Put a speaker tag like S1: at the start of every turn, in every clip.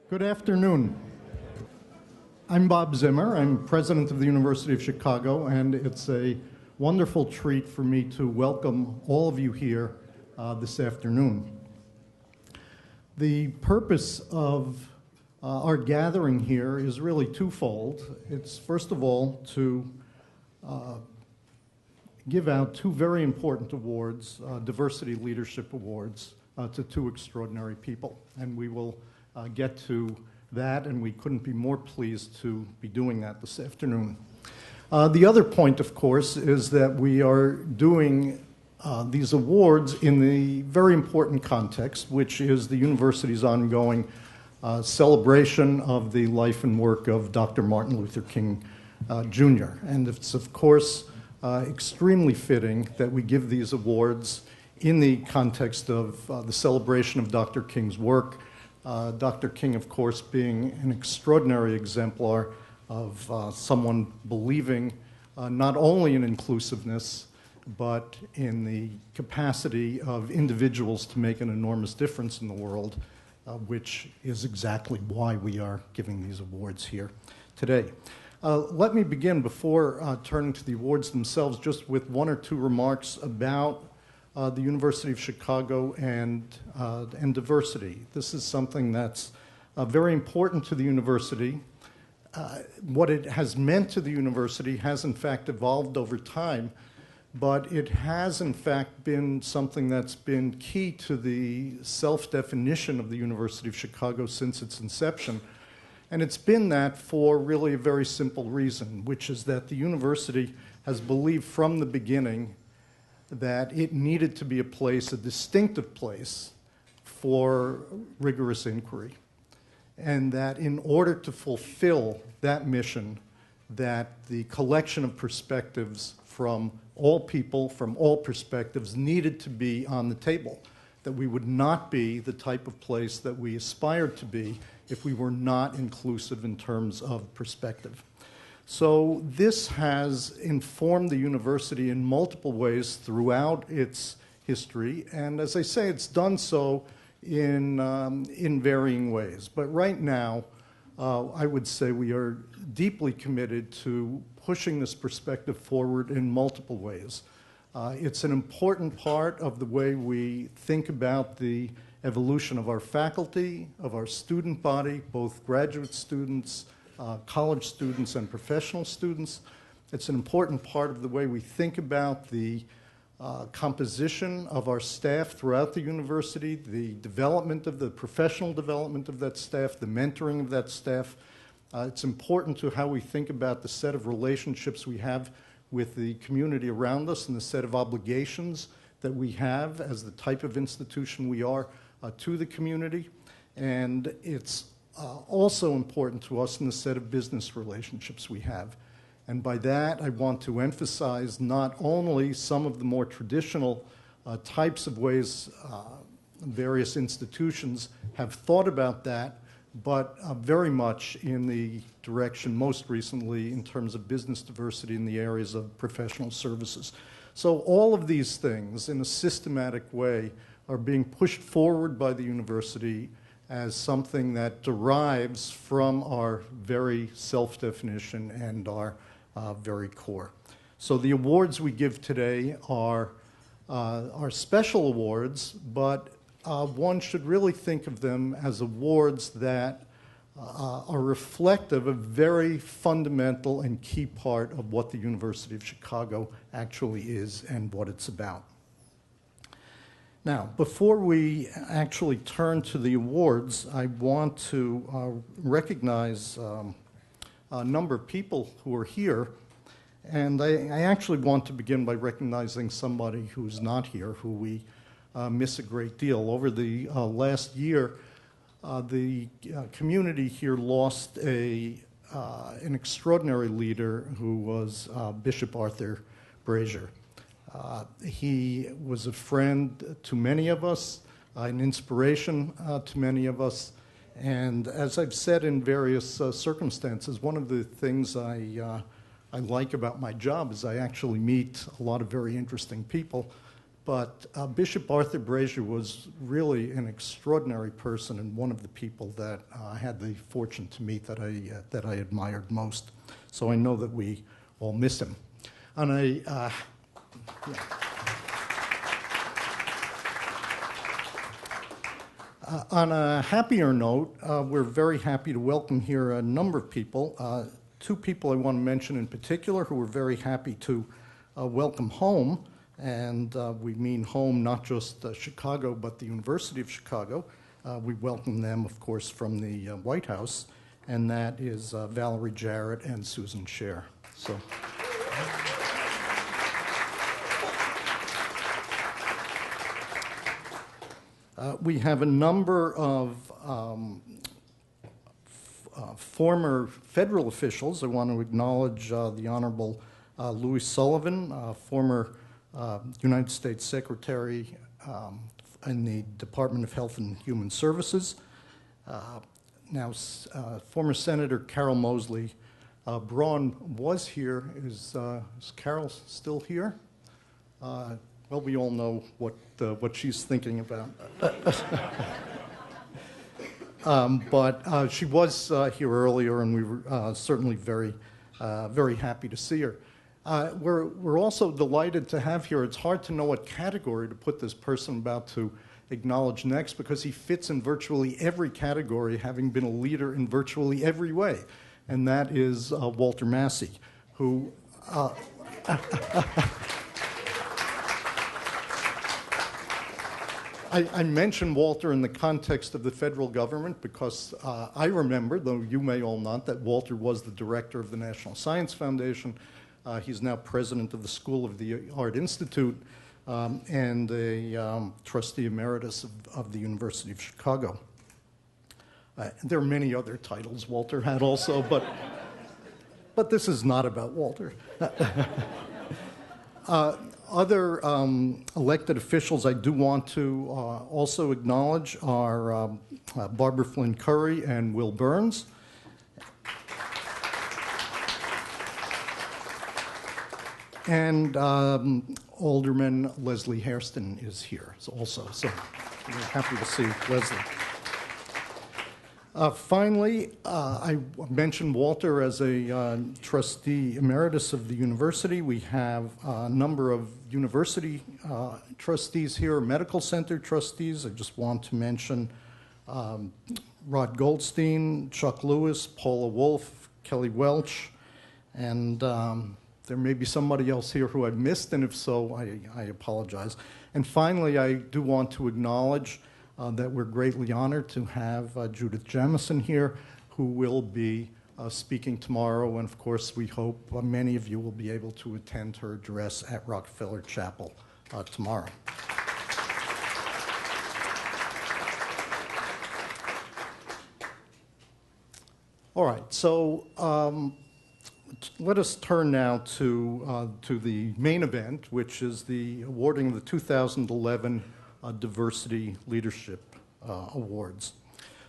S1: Good afternoon. I'm Bob Zimmer. I'm president of the University of Chicago, and it's a wonderful treat for me to welcome all of you here this afternoon. The purpose of our gathering here is really twofold. It's first of all to give out two very important awards, Diversity Leadership Awards, to two extraordinary people. And we will get to that, and we couldn't be more pleased to be doing that this afternoon. The other point, of course, is that we are doing these awards in the very important context, which is the university's ongoing celebration of the life and work of Dr. Martin Luther King Jr. And it's, of course, extremely fitting that we give these awards in the context of the celebration of Dr. King's work. Dr. King, of course, being an extraordinary exemplar of someone believing not only in inclusiveness, but in the capacity of individuals to make an enormous difference in the world, which is exactly why we are giving these awards here today. Let me begin, before turning to the awards themselves, just with one or two remarks about the University of Chicago and diversity. This is something that's very important to the university. What it has meant to the university has in fact evolved over time, but it has in fact been something that's been key to the self-definition of the University of Chicago since its inception. And it's been that for really a very simple reason, which is that the university has believed from the beginning that it needed to be a place, a distinctive place, for rigorous inquiry. And that in order to fulfill that mission, that the collection of perspectives from all people, from all perspectives, needed to be on the table. That we would not be the type of place that we aspired to be if we were not inclusive in terms of perspective. So this has informed the university in multiple ways throughout its history, and as I say, it's done so in varying ways. But right now, I would say we are deeply committed to pushing this perspective forward in multiple ways. It's an important part of the way we think about the evolution of our faculty, of our student body, both graduate students, college students, and professional students. It's an important part of the way we think about the composition of our staff throughout the university, the development of the professional development of that staff, the mentoring of that staff. It's important to how we think about the set of relationships we have with the community around us and the set of obligations that we have as the type of institution we are to the community. And it's also important to us in the set of business relationships we have. And by that, I want to emphasize not only some of the more traditional types of ways various institutions have thought about that, but very much in the direction most recently in terms of business diversity in the areas of professional services. So all of these things in a systematic way are being pushed forward by the university as something that derives from our very self-definition and our very core. So the awards we give today are special awards, but one should really think of them as awards that are reflective of a very fundamental and key part of what the University of Chicago actually is and what it's about. Now, before we actually turn to the awards, I want to recognize a number of people who are here, and I actually want to begin by recognizing somebody who's not here, who we miss a great deal. Over the last year, the community here lost an extraordinary leader who was Bishop Arthur Brazier. He was a friend to many of us, an inspiration to many of us, and as I've said in various circumstances, one of the things I like about my job is I actually meet a lot of very interesting people, But Bishop Arthur Brazier was really an extraordinary person and one of the people that I had the fortune to meet that I admired most. So I know that we all miss him. On a happier note, we're very happy to welcome here a number of people. Two people I want to mention in particular who we're very happy to welcome home. And we mean home not just Chicago, but the University of Chicago. We welcome them, of course, from the White House, and that is Valerie Jarrett and Susan Scher. So. We have a number of former federal officials. I want to acknowledge the Honorable Louis Sullivan, former United States Secretary in the Department of Health and Human Services. Now, former Senator Carol Mosley Braun was here. Is Carol still here? Well, we all know what she's thinking about. But she was here earlier, and we were certainly very happy to see her. We're also delighted to have here. It's hard to know what category to put this person about to acknowledge next because he fits in virtually every category, having been a leader in virtually every way, and that is Walter Massey, who I mention Walter in the context of the federal government because I remember, though you may all not, that Walter was the director of the National Science Foundation. He's now president of the School of the Art Institute and a trustee emeritus of the University of Chicago. There are many other titles Walter had also, but this is not about Walter. Other elected officials I do want to also acknowledge are Barbara Flynn Curry and Will Burns. And Alderman Leslie Hairston is here also, so we're happy to see Leslie. Finally, I mentioned Walter as a trustee emeritus of the university. We have a number of university trustees here, medical center trustees. I just want to mention Rod Goldstein, Chuck Lewis, Paula Wolf, Kelly Welch, and there may be somebody else here who I've missed, and if so, I apologize. And finally, I do want to acknowledge that we're greatly honored to have Judith Jamison here, who will be speaking tomorrow, and of course, we hope many of you will be able to attend her address at Rockefeller Chapel tomorrow. All right, so let us turn now to the main event, which is the awarding of the 2011 Diversity Leadership Awards.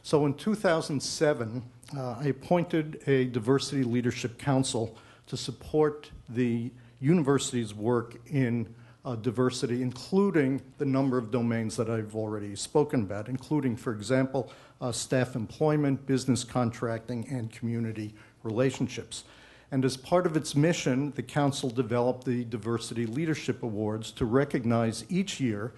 S1: So in 2007, I appointed a Diversity Leadership Council to support the university's work in diversity, including the number of domains that I've already spoken about, including, for example, staff employment, business contracting, and community relationships. And as part of its mission, the council developed the Diversity Leadership Awards to recognize each year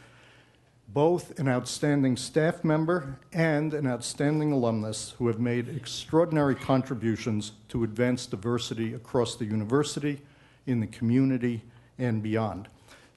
S1: both an outstanding staff member and an outstanding alumnus who have made extraordinary contributions to advance diversity across the university, in the community, and beyond.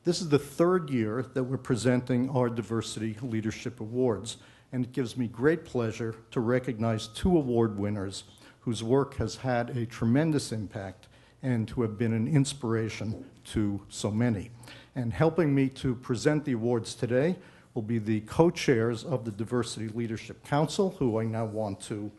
S1: This is the third year that we're presenting our Diversity Leadership Awards, and it gives me great pleasure to recognize two award winners whose work has had a tremendous impact and who have been an inspiration to so many. And helping me to present the awards today will be the co-chairs of the Diversity Leadership Council, who I now want to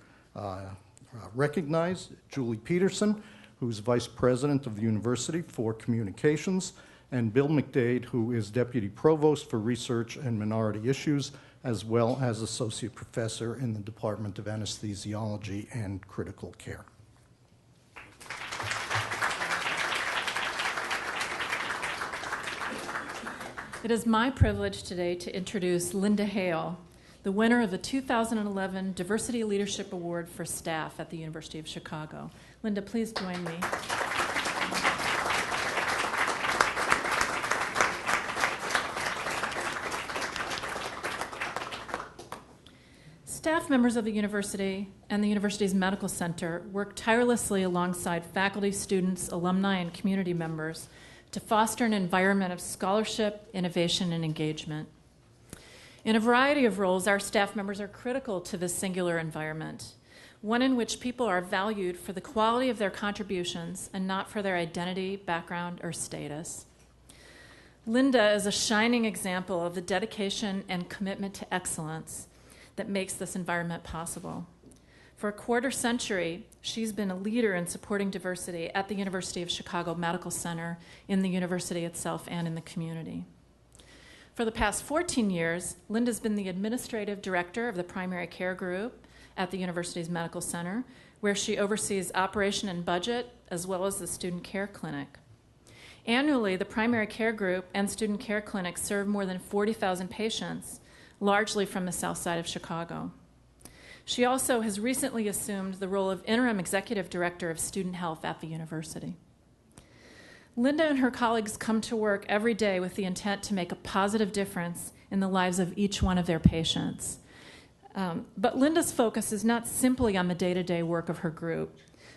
S1: recognize. Julie Peterson, who's Vice President of the University for Communications, and Bill McDade, who is Deputy Provost for Research and Minority Issues, as well as Associate Professor in the Department of Anesthesiology and Critical Care.
S2: It is my privilege today to introduce Lynda Hale, the winner of the 2011 Diversity Leadership Award for Staff at the University of Chicago. Lynda, please join me. Staff members of the university and the university's medical center work tirelessly alongside faculty, students, alumni, and community members to foster an environment of scholarship, innovation, and engagement. In a variety of roles, our staff members are critical to this singular environment, one in which people are valued for the quality of their contributions and not for their identity, background, or status. Lynda is a shining example of the dedication and commitment to excellence that makes this environment possible. For a quarter century, she's been a leader in supporting diversity at the University of Chicago Medical Center, in the university itself, and in the community. For the past 14 years, Lynda's been the administrative director of the primary care group at the university's medical center, where she oversees operation and budget, as well as the student care clinic. Annually, the primary care group and student care clinic serve more than 40,000 patients, largely from the south side of Chicago. She also has recently assumed the role of interim executive director of student health at the university. Lynda and her colleagues come to work every day with the intent to make a positive difference in the lives of each one of their patients. But Lynda's focus is not simply on the day-to-day work of her group,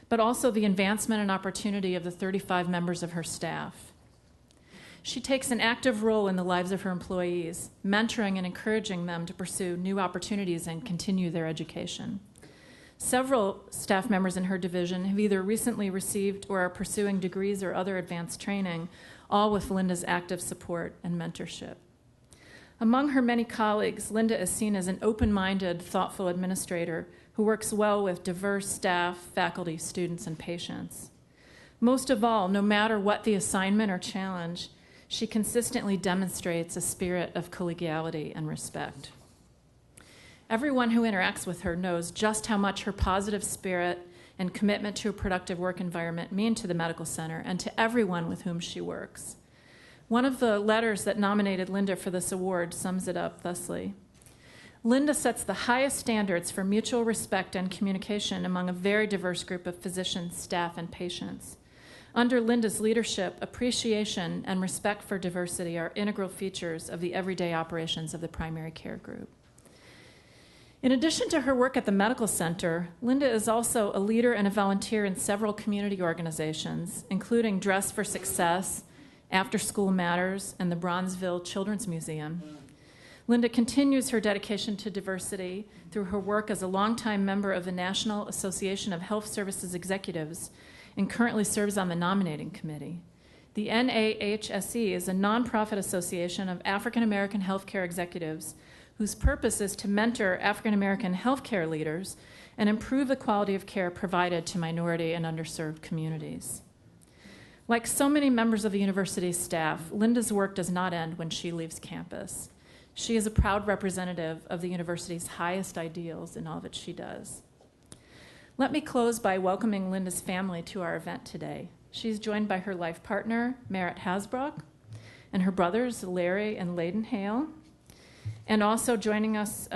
S2: but also the advancement and opportunity of the 35 members of her staff. She takes an active role in the lives of her employees, mentoring and encouraging them to pursue new opportunities and continue their education. Several staff members in her division have either recently received or are pursuing degrees or other advanced training, all with Lynda's active support and mentorship. Among her many colleagues, Lynda is seen as an open-minded, thoughtful administrator who works well with diverse staff, faculty, students, and patients. Most of all, no matter what the assignment or challenge, she consistently demonstrates a spirit of collegiality and respect. Everyone who interacts with her knows just how much her positive spirit and commitment to a productive work environment mean to the medical center and to everyone with whom she works. One of the letters that nominated Lynda for this award sums it up thusly. Lynda sets the highest standards for mutual respect and communication among a very diverse group of physicians, staff, and patients. Under Lynda's leadership, appreciation and respect for diversity are integral features of the everyday operations of the primary care group. In addition to her work at the medical center, Lynda is also a leader and a volunteer in several community organizations, including Dress for Success, After School Matters, and the Bronzeville Children's Museum. Lynda continues her dedication to diversity through her work as a longtime member of the National Association of Health Services Executives and currently serves on the nominating committee. The NAHSE is a nonprofit association of African American healthcare executives whose purpose is to mentor African American healthcare leaders and improve the quality of care provided to minority and underserved communities. Like so many members of the university's staff, Lynda's work does not end when she leaves campus. She is a proud representative of the university's highest ideals in all that she does. Let me close by welcoming Lynda's family to our event today. She's joined by her life partner, Merritt Hasbrook, and her brothers, Larry and Lynda Hale. And also joining us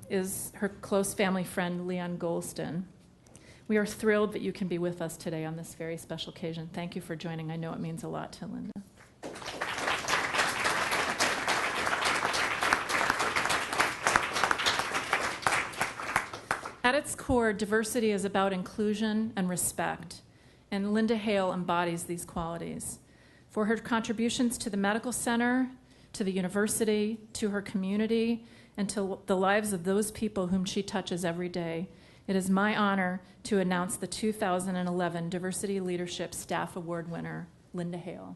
S2: is her close family friend, Leon Golston. We are thrilled that you can be with us today on this very special occasion. Thank you for joining. I know it means a lot to Lynda. At its core, diversity is about inclusion and respect, and Lynda Hale embodies these qualities. For her contributions to the medical center, to the university, to her community, and to the lives of those people whom she touches every day, it is my honor to announce the 2011 Diversity Leadership Staff Award winner, Lynda Hale.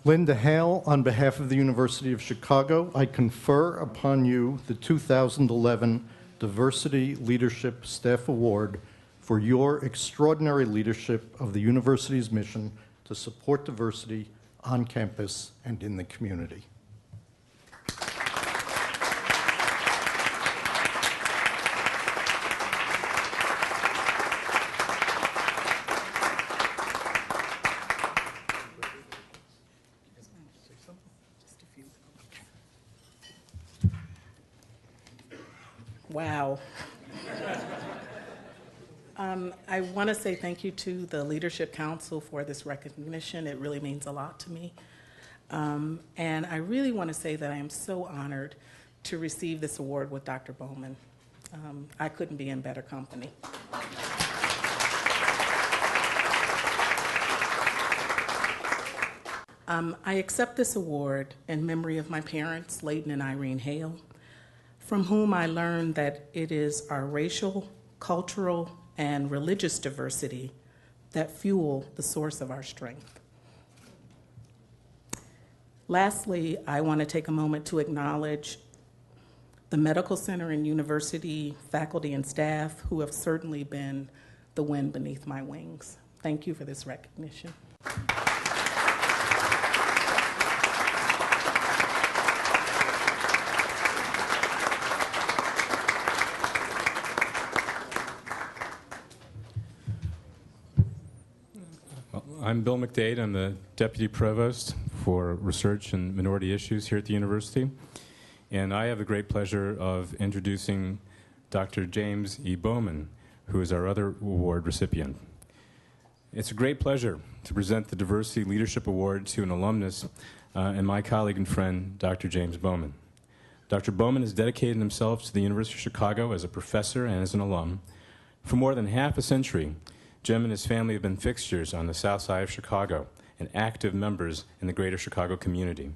S1: Lynda Hale, on behalf of the University of Chicago, I confer upon you the 2011 Diversity Leadership Staff Award for your extraordinary leadership of the university's mission to support diversity on campus and in the community.
S3: Wow. I want to say thank you to the Leadership Council for this recognition. It really means a lot to me. And I really want to say that I am so honored to receive this award with Dr. Bowman. I couldn't be in better company. I accept this award in memory of my parents, Layton and Irene Hale, from whom I learned that it is our racial, cultural, and religious diversity that fuel the source of our strength. Lastly, I want to take a moment to acknowledge the medical center and university faculty and staff who have certainly been the wind beneath my wings. Thank you for this recognition.
S4: I'm Bill McDade. I'm the Deputy Provost for Research and Minority Issues here at the university. And I have the great pleasure of introducing Dr. James E. Bowman, who is our other award recipient. It's a great pleasure to present the Diversity Leadership Award to an alumnus and my colleague and friend, Dr. James Bowman. Dr. Bowman has dedicated himself to the University of Chicago as a professor and as an alum. For more than half a century, Jim and his family have been fixtures on the south side of Chicago and active members in the greater Chicago community.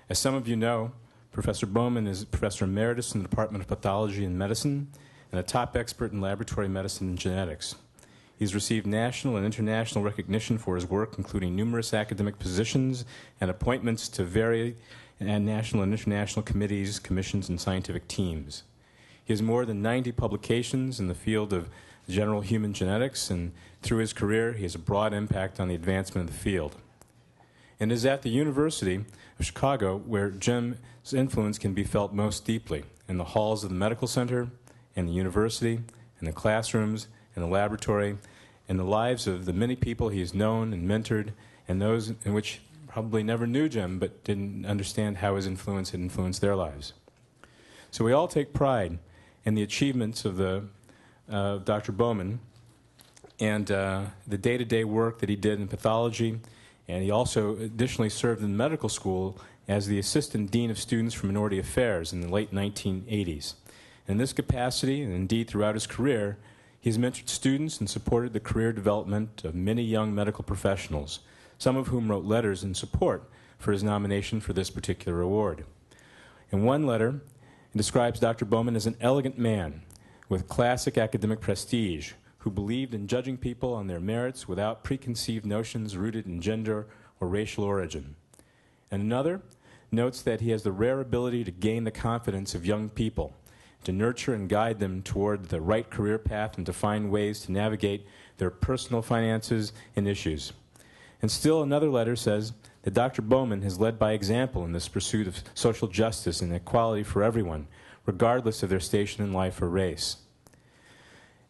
S4: As some of you know, Professor Bowman is Professor Emeritus in the Department of Pathology and Medicine and a top expert in laboratory medicine and genetics. He's received national and international recognition for his work, including numerous academic positions and appointments to various national and international committees, commissions, and scientific teams. He has more than 90 publications in the field of general human genetics, and through his career, he has a broad impact on the advancement of the field. And it is at the University of Chicago where Jim's influence can be felt most deeply, in the halls of the medical center, and the university, in the classrooms, in the laboratory, in the lives of the many people he has known and mentored, and those in which probably never knew Jim but didn't understand how his influence had influenced their lives. So we all take pride in the achievements of Dr. Bowman and the day-to-day work that he did in pathology, and he also additionally served in medical school as the Assistant Dean of Students for Minority Affairs in the late 1980s. In this capacity, and indeed throughout his career, he's mentored students and supported the career development of many young medical professionals, some of whom wrote letters in support for his nomination for this particular award. In one letter, it describes Dr. Bowman as an elegant man with classic academic prestige, who believed in judging people on their merits without preconceived notions rooted in gender or racial origin. And another notes that he has the rare ability to gain the confidence of young people, to nurture and guide them toward the right career path and to find ways to navigate their personal finances and issues. And still another letter says that Dr. Bowman has led by example in this pursuit of social justice and equality for everyone, regardless of their station in life or race.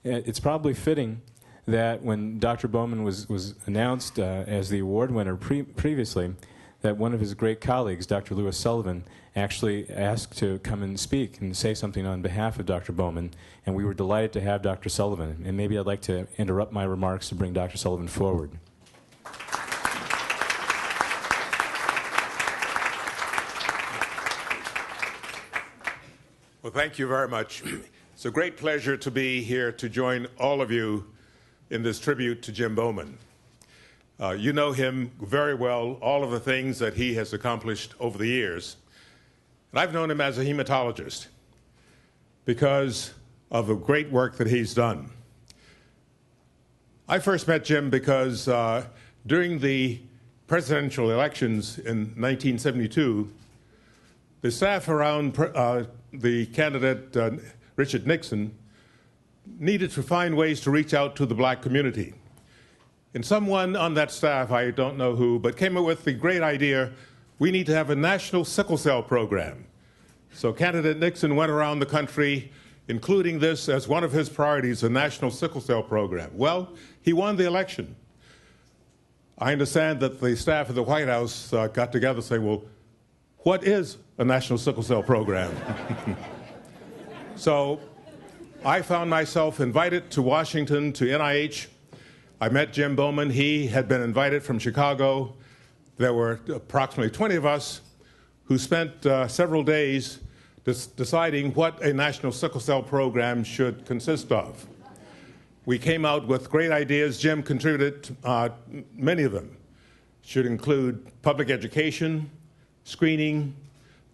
S4: It's probably fitting that when Dr. Bowman was announced as the award winner previously, that one of his great colleagues, Dr. Lewis Sullivan, actually asked to come and speak and say something on behalf of Dr. Bowman, and we were delighted to have Dr. Sullivan. And maybe I'd like to interrupt my remarks to bring Dr. Sullivan forward.
S5: Well, thank you very much. It's a great pleasure to be here to join all of you in this tribute to Jim Bowman. You know him very well, all of the things that he has accomplished over the years. And I've known him as a hematologist because of the great work that he's done. I first met Jim because during the presidential elections in 1972, the staff around the candidate, Richard Nixon, needed to find ways to reach out to the black community. And someone on that staff, I don't know who, but came up with the great idea, we need to have a national sickle cell program. So candidate Nixon went around the country, including this as one of his priorities, a national sickle cell program. Well, he won the election. I understand that the staff of the White House got together saying, well, what is a national sickle cell program? So I found myself invited to Washington, to NIH. I met Jim Bowman. He had been invited from Chicago. There were approximately 20 of us who spent several days deciding what a national sickle cell program should consist of. We came out with great ideas. Jim contributed many of them. Should include public education, screening,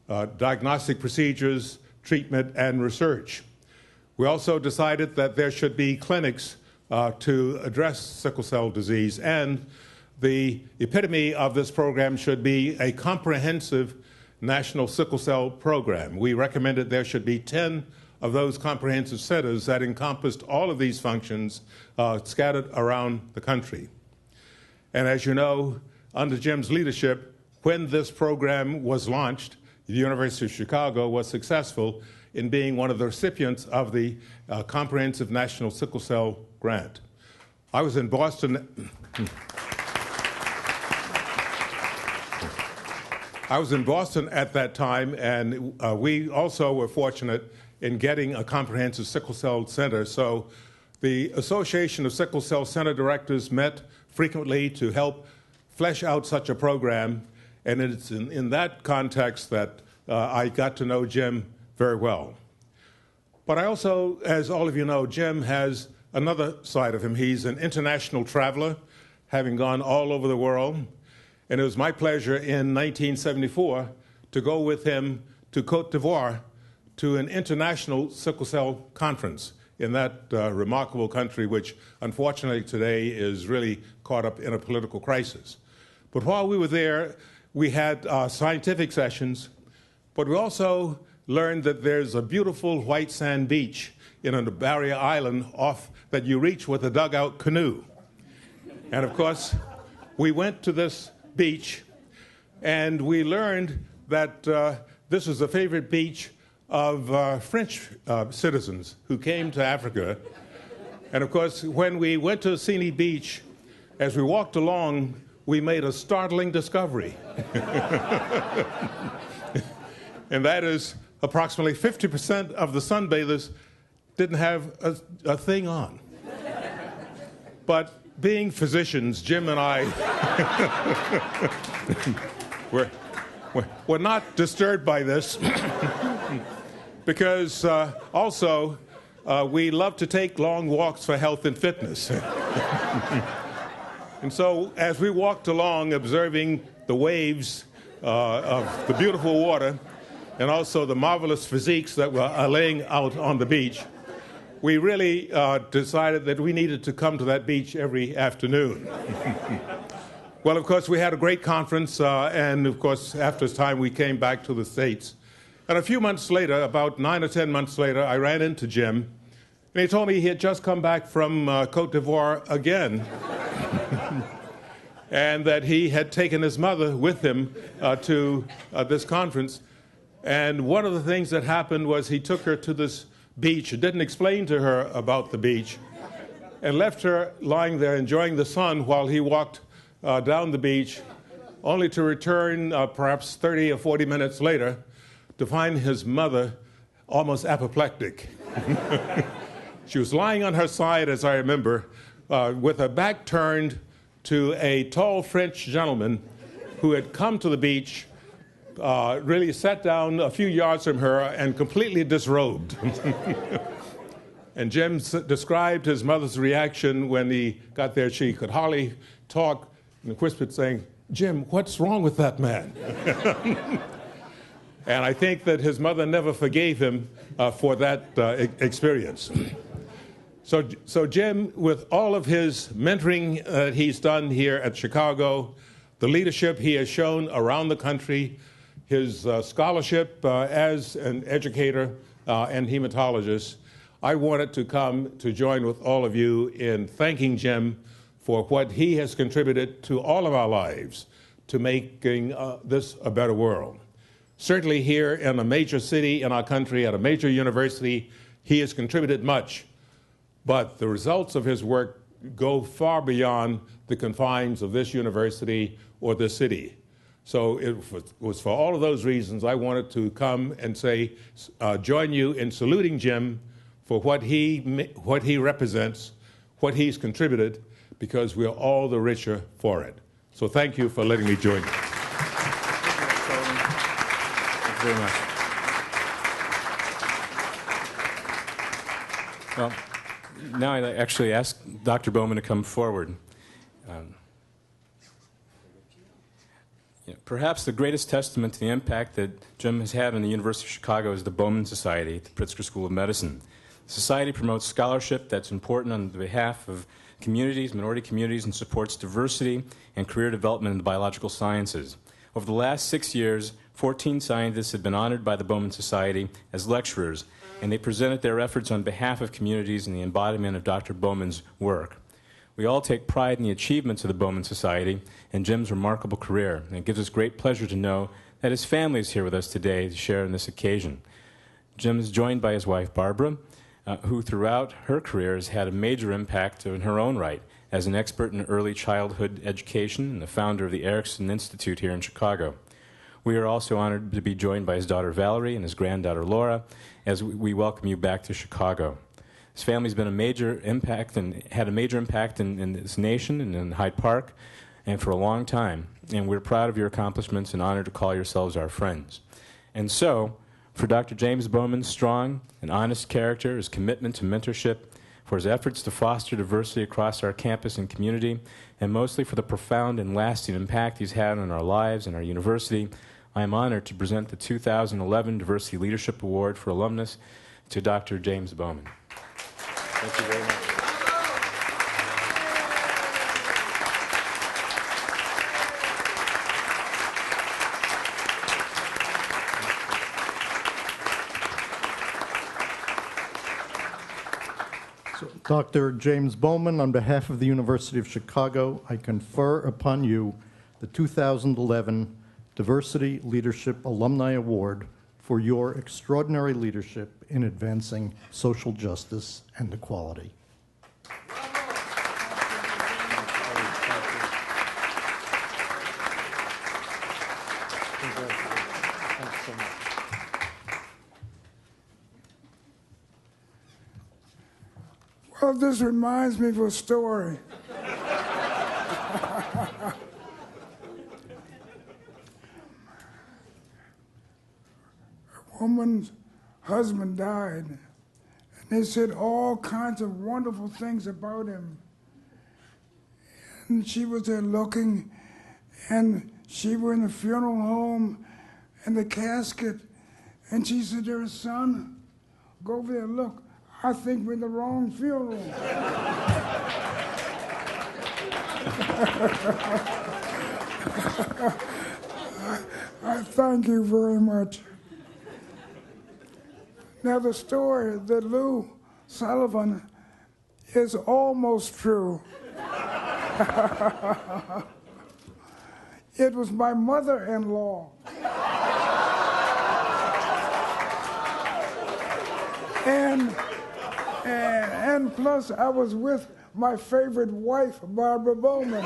S5: diagnostic procedures, treatment, and research. We also decided that there should be clinics to address sickle cell disease, and the epitome of this program should be a comprehensive national sickle cell program. We recommended there should be 10 of those comprehensive centers that encompassed all of these functions scattered around the country. And as you know, under Jim's leadership, when this program was launched, the University of Chicago was successful in being one of the recipients of the Comprehensive National Sickle Cell Grant. I was in Boston. I was in Boston at that time, and we also were fortunate in getting a comprehensive sickle cell center. So the Association of Sickle Cell Center Directors met frequently to help flesh out such a program, and it's in that context that I got to know Jim very well. But I also, as all of you know, Jim has another side of him. He's an international traveler, having gone all over the world. And it was my pleasure in 1974 to go with him to Côte d'Ivoire to an international sickle cell conference in that remarkable country, which unfortunately today is really caught up in a political crisis. But while we were there, we had scientific sessions, but we also learned that there's a beautiful white sand beach in a barrier island off that you reach with a dugout canoe. And of course, we went to this beach, and we learned that this was a favorite beach of French citizens who came to Africa. And of course, when we went to Sini Beach, as we walked along, we made a startling discovery. And that is approximately 50% of the sunbathers didn't have a thing on. But being physicians, Jim and I were not disturbed by this because also we love to take long walks for health and fitness. And so as we walked along observing the waves of the beautiful water and also the marvelous physiques that were laying out on the beach, we really decided that we needed to come to that beach every afternoon. Well, of course, we had a great conference, and of course, after time, we came back to the States. And a few months later, about 9 or 10 months later, I ran into Jim, and he told me he had just come back from Côte d'Ivoire again, and that he had taken his mother with him to this conference. And one of the things that happened was he took her to this beach, didn't explain to her about the beach, and left her lying there enjoying the sun while he walked down the beach, only to return perhaps 30 or 40 minutes later to find his mother almost apoplectic. She was lying on her side, as I remember, with her back turned to a tall French gentleman who had come to the beach, really sat down a few yards from her and completely disrobed. And Jim described his mother's reaction when he got there. She could hardly talk and whispered saying, "Jim, what's wrong with that man?" And I think that his mother never forgave him for that experience. So Jim, with all of his mentoring that he's done here at Chicago, the leadership he has shown around the country, his scholarship as an educator and hematologist, I wanted to come to join with all of you in thanking Jim for what he has contributed to all of our lives to making this a better world. Certainly here in a major city in our country, at a major university, he has contributed much, but the results of his work go far beyond the confines of this university or this city. So it was for all of those reasons I wanted to come and say, join you in saluting Jim for what he represents, what he's contributed, because we're all the richer for it. So thank you for letting me join you.
S4: Thank you very much. Well, now I actually ask Dr. Bowman to come forward. Perhaps the greatest testament to the impact that Jim has had on the University of Chicago is the Bowman Society at the Pritzker School of Medicine. The society promotes scholarship that's important on behalf of communities, minority communities, and supports diversity and career development in the biological sciences. Over the last 6 years, 14 scientists have been honored by the Bowman Society as lecturers, and they presented their efforts on behalf of communities in the embodiment of Dr. Bowman's work. We all take pride in the achievements of the Bowman Society and Jim's remarkable career, and it gives us great pleasure to know that his family is here with us today to share in this occasion. Jim is joined by his wife, Barbara, who throughout her career has had a major impact in her own right as an expert in early childhood education and the founder of the Erickson Institute here in Chicago. We are also honored to be joined by his daughter, Valerie, and his granddaughter, Laura, as we welcome you back to Chicago. His family's been a major impact and had a major impact in this nation and in Hyde Park and for a long time. And we're proud of your accomplishments and honored to call yourselves our friends. And so, for Dr. James Bowman's strong and honest character, his commitment to mentorship, for his efforts to foster diversity across our campus and community, and mostly for the profound and lasting impact he's had on our lives and our university, I am honored to present the 2011 Diversity Leadership Award for Alumnus to Dr. James Bowman. Thank you very much.
S1: So, Dr. James Bowman, on behalf of the University of Chicago, I confer upon you the 2011 Diversity Leadership Alumni Award for your extraordinary leadership in advancing social justice and equality.
S6: Well, this reminds me of a story. A woman's husband died, and they said all kinds of wonderful things about him. And she was there looking, and she was in the funeral home and the casket, and she said, "There's son, go over there and look. I think we're in the wrong funeral." I thank you very much. Now, the story that Lou Sullivan is almost true. It was my mother-in-law. And plus, I was with my favorite wife, Barbara Bowman.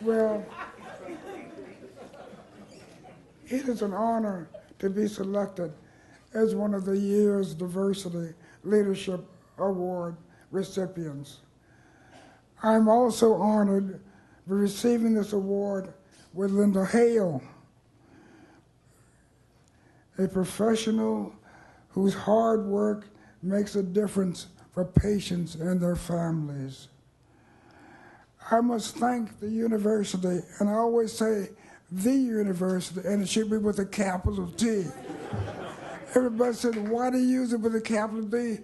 S6: Well, it is an honor to be selected as one of the year's Diversity Leadership Award recipients. I'm also honored for receiving this award with Lynda Hale, a professional whose hard work makes a difference for patients and their families. I must thank the university, and I always say the university, and it should be with a capital T. Everybody said, "Why do you use it with a capital D?"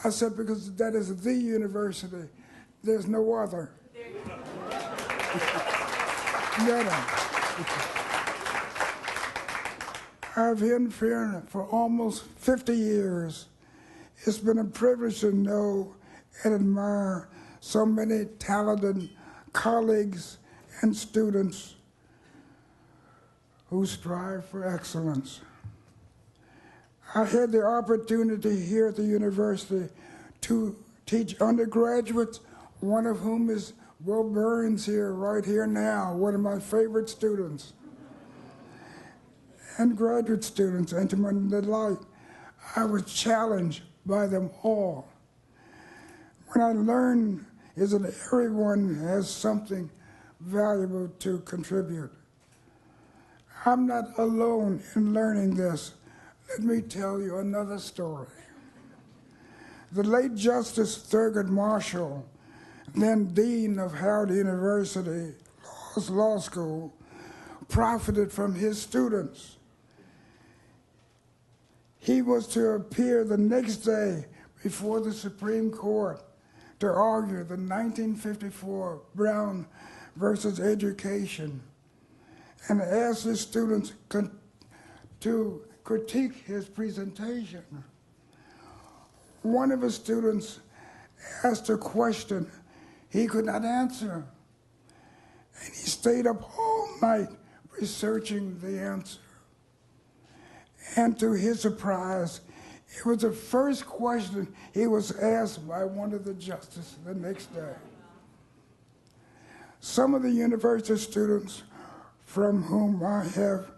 S6: I said, because that is the university. There's no other. I've been here for almost 50 years. It's been a privilege to know and admire so many talented colleagues and students who strive for excellence. I had the opportunity here at the university to teach undergraduates, one of whom is Will Burns here, right here now, one of my favorite students, and graduate students, and to my delight, I was challenged by them all. When I learned is that everyone has something valuable to contribute. I'm not alone in learning this. Let me tell you another story. The late Justice Thurgood Marshall, then Dean of Howard University Law School, profited from his students. He was to appear the next day before the Supreme Court to argue the 1954 Brown versus Education and asked his students to critique his presentation. One of his students asked a question he could not answer, and he stayed up all night researching the answer. And to his surprise, it was the first question he was asked by one of the justices the next day. Some of the university students from whom I have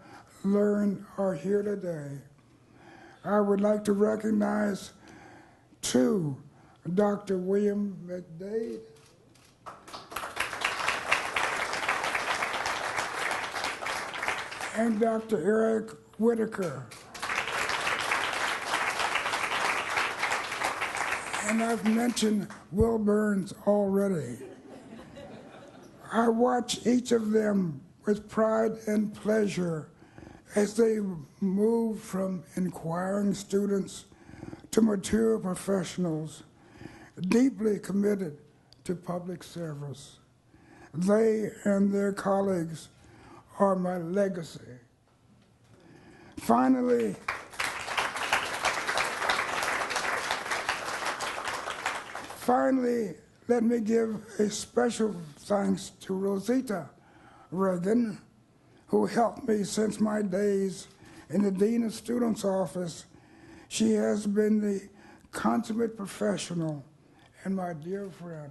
S6: learned are here today. I would like to recognize two, Dr. William McDade and Dr. Eric Whitaker. And I've mentioned Will Burns already. I watch each of them with pride and pleasure as they move from inquiring students to mature professionals, deeply committed to public service. They and their colleagues are my legacy. Finally, let me give a special thanks to Rosita Reagan, who helped me since my days in the Dean of Students office. She has been the consummate professional and my dear friend.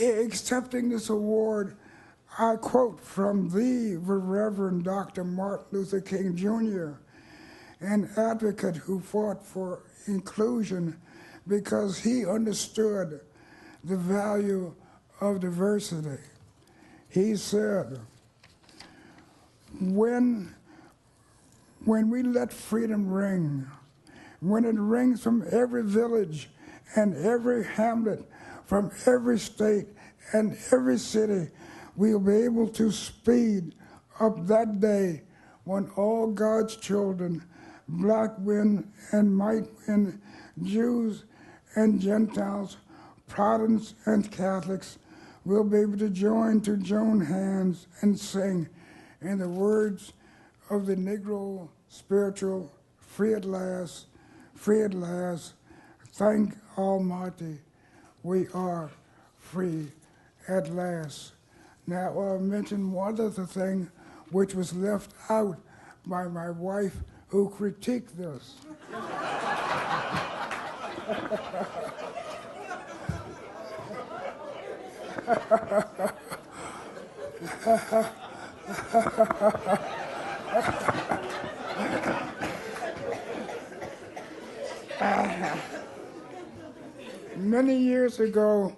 S6: Accepting this award, I quote from the Reverend Dr. Martin Luther King Jr., an advocate who fought for inclusion because he understood the value of diversity. He said, when we let freedom ring, when it rings from every village and every hamlet, from every state and every city, we'll be able to speed up that day when all God's children, black men and white men, Jews and Gentiles, Protestants and Catholics, will be able to join hands and sing in the words of the Negro spiritual, free at last, thank Almighty, we are free at last. Now, I'll mention one other thing which was left out by my wife, who critiqued this. Many years ago,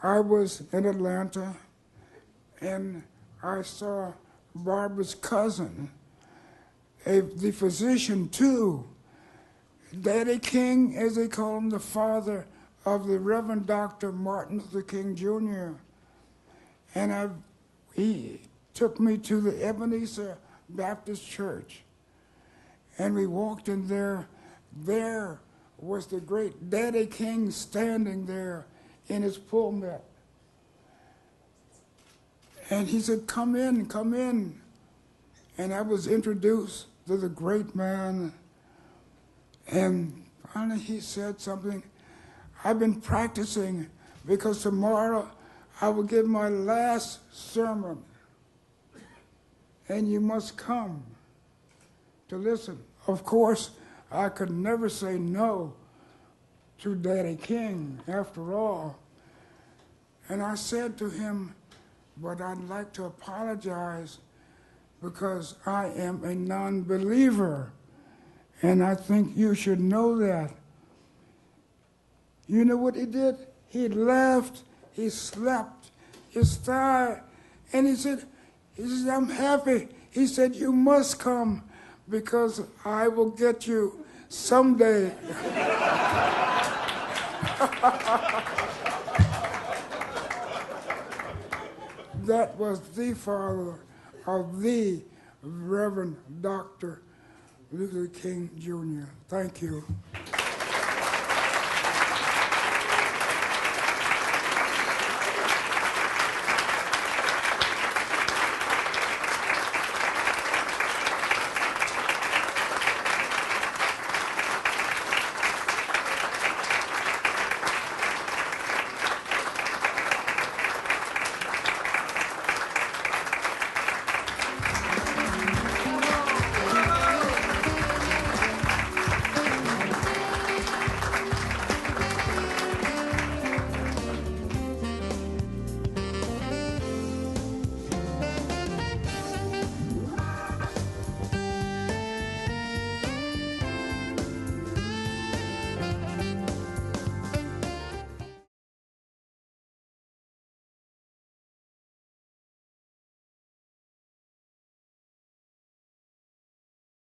S6: I was in Atlanta, and I saw Barbara's cousin, the physician too, Daddy King, as they call him, the father of the Reverend Dr. Martin Luther King Jr. And he took me to the Ebenezer Baptist Church, and we walked in there. There was the great Daddy King standing there in his pulpit. And he said, come in, come in. And I was introduced to the great man. And finally he said something. I've been practicing because tomorrow I will give my last sermon. And you must come to listen. Of course, I could never say no to Daddy King, after all. And I said to him, but I'd like to apologize because I am a non-believer, and I think you should know that. You know what he did? He laughed, he slapped his thigh, and he said, I'm happy. He said, you must come because I will get you someday. That was the father of the Reverend Dr. Luther King Jr. Thank you.